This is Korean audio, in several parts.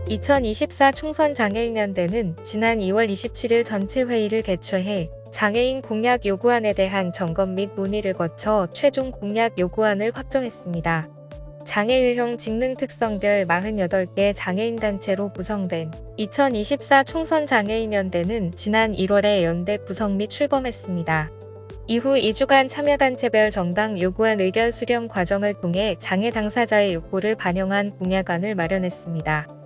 2024 총선장애인연대는 지난 2월 27일 전체 회의를 개최해 장애인 공약 요구안에 대한 점검 및 논의를 거쳐 최종 공약 요구안을 확정했습니다. 장애 유형 직능 특성별 48개 장애인 단체로 구성된 2024 총선장애인연대는 지난 1월에 연대 구성 및 출범했습니다. 이후 2주간 참여단체별 정당 요구안 의견 수렴 과정을 통해 장애 당사자의 욕구를 반영한 공약안을 마련했습니다.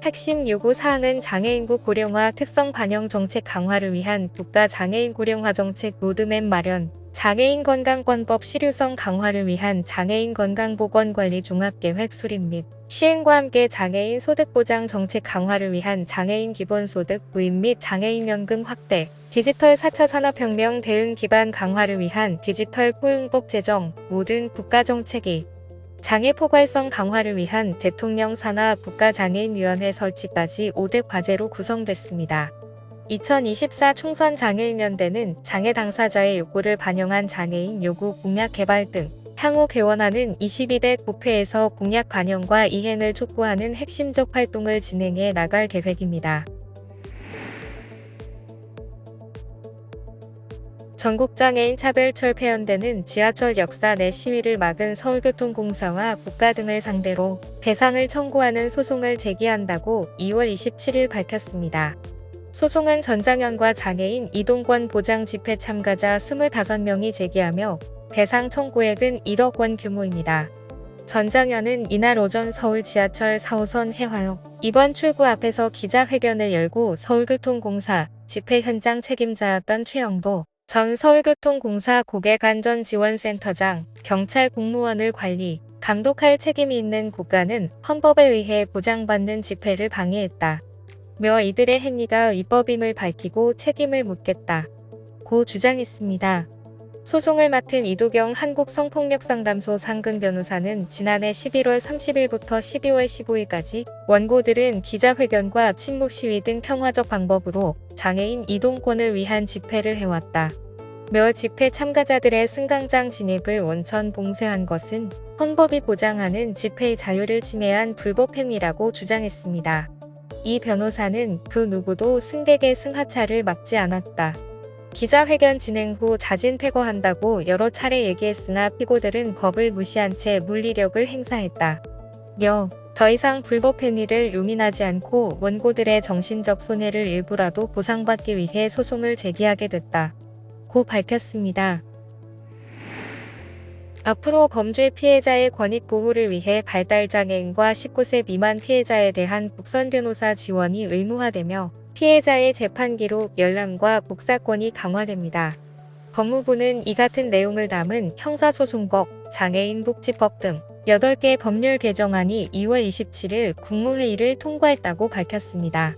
핵심 요구 사항은 장애인구 고령화 특성 반영 정책 강화를 위한 국가 장애인 고령화 정책 로드맵 마련, 장애인 건강권법 실효성 강화를 위한 장애인 건강보건관리 종합계획 수립 및 시행과 함께 장애인 소득보장 정책 강화를 위한 장애인 기본소득 도입 및 장애인연금 확대, 디지털 4차 산업혁명 대응 기반 강화를 위한 디지털 포용법 제정, 모든 국가정책이 장애 포괄성 강화를 위한 대통령 산하 국가장애인위원회 설치까지 5대 과제로 구성됐습니다. 2024 총선장애인연대는 장애 당사자의 욕구를 반영한 장애인 요구 공약 개발 등 향후 개원하는 22대 국회에서 공약 반영과 이행을 촉구하는 핵심적 활동을 진행해 나갈 계획입니다. 전국장애인 차별철폐연대는 지하철 역사 내 시위를 막은 서울교통공사와 국가 등을 상대로 배상을 청구하는 소송을 제기한다고 2월 27일 밝혔습니다. 소송은 전장현과 장애인 이동권 보장 집회 참가자 25명이 제기하며 배상 청구액은 1억 원 규모입니다. 전장현은 이날 오전 서울 지하철 4호선 해화역 2번 출구 앞에서 기자회견을 열고 서울교통공사 집회 현장 책임자였던 최영도 전 서울교통공사 고객안전지원센터장, 경찰 공무원을 관리, 감독할 책임이 있는 국가는 헌법에 의해 보장받는 집회를 방해했다. 며 이들의 행위가 위법임을 밝히고 책임을 묻겠다. 고 주장했습니다. 소송을 맡은 이도경 한국성폭력상담소 상근 변호사는 지난해 11월 30일부터 12월 15일까지 원고들은 기자회견과 침묵 시위 등 평화적 방법으로 장애인 이동권을 위한 집회를 해왔다. 며 집회 참가자들의 승강장 진입을 원천 봉쇄한 것은 헌법이 보장하는 집회의 자유를 침해한 불법 행위라고 주장했습니다. 이 변호사는 그 누구도 승객의 승하차를 막지 않았다. 기자회견 진행 후 자진 폐거한다고 여러 차례 얘기했으나 피고들은 법을 무시한 채 물리력을 행사했다. 며 더 이상 불법 행위를 용인하지 않고 원고들의 정신적 손해를 일부라도 보상받기 위해 소송을 제기하게 됐다. 고 밝혔습니다. 앞으로 범죄 피해자의 권익 보호를 위해 발달장애인과 19세 미만 피해자에 대한 국선 변호사 지원이 의무화되며 피해자의 재판 기록 열람과 복사권이 강화됩니다. 법무부는 이 같은 내용을 담은 형사소송법, 장애인복지법 등 8개 법률 개정안이 2월 27일 국무회의를 통과했다고 밝혔습니다.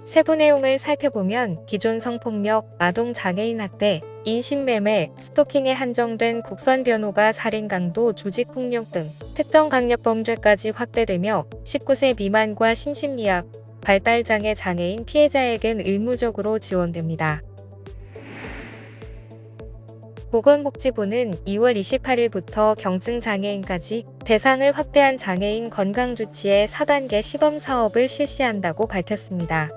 세부 내용을 살펴보면 기존 성폭력, 아동장애인 학대, 인신매매, 스토킹에 한정된 국선 변호가 살인 강도, 조직폭력 등 특정 강력범죄까지 확대되며 19세 미만과 심신미약, 발달장애 장애인 피해자에겐 의무적으로 지원됩니다. 보건복지부는 2월 28일부터 경증장애인까지 대상을 확대한 장애인 건강주치의 4단계 시범사업을 실시한다고 밝혔습니다.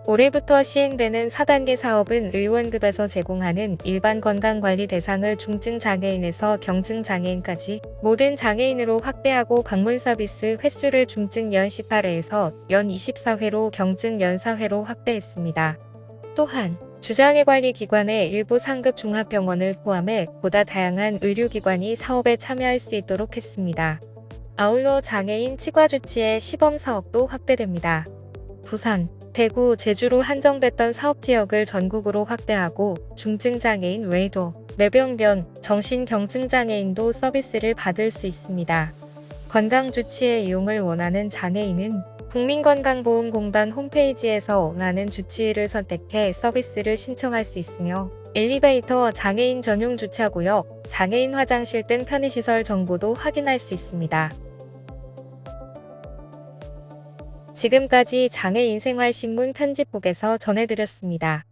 올해부터 시행되는 4단계 사업은 의원급에서 제공하는 일반 건강관리 대상을 중증장애인에서 경증장애인까지 모든 장애인으로 확대하고 방문 서비스 횟수를 중증 연 18회에서 연 24회로 경증 연 4회로 확대했습니다. 또한 주장애관리기관의 일부 상급 종합병원을 포함해 보다 다양한 의료기관이 사업에 참여할 수 있도록 했습니다. 아울러 장애인 치과주치의 시범사업도 확대됩니다. 부산, 대구, 제주로 한정됐던 사업지역을 전국으로 확대하고 중증장애인 외에도 뇌병변, 정신경증장애인도 서비스를 받을 수 있습니다. 건강주치의 이용을 원하는 장애인은 국민건강보험공단 홈페이지에서 원하는 주치의를 선택해 서비스를 신청할 수 있으며 엘리베이터, 장애인 전용 주차구역, 장애인 화장실 등 편의시설 정보도 확인할 수 있습니다. 지금까지 장애인생활신문 편집국에서 전해드렸습니다.